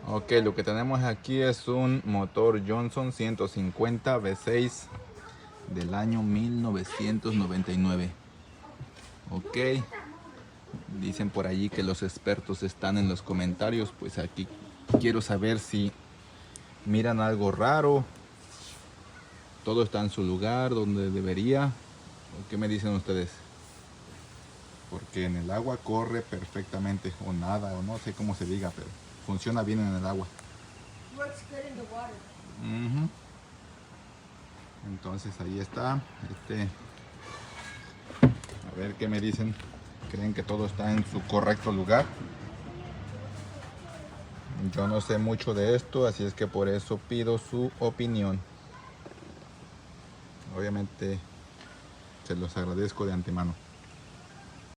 Ok, lo que tenemos aquí es un motor Johnson 150 V6 del año 1999. Ok, dicen por allí que los expertos están en los comentarios. Pues aquí quiero saber si miran algo raro, todo está en su lugar donde debería. ¿O qué me dicen ustedes? Porque en el agua corre perfectamente, o nada, o no sé cómo se diga, pero funciona bien en el agua. Ujú. Entonces ahí está. A ver qué me dicen. ¿Creen que todo está en su correcto lugar? Yo no sé mucho de esto, así es que por eso pido su opinión. Obviamente se los agradezco de antemano.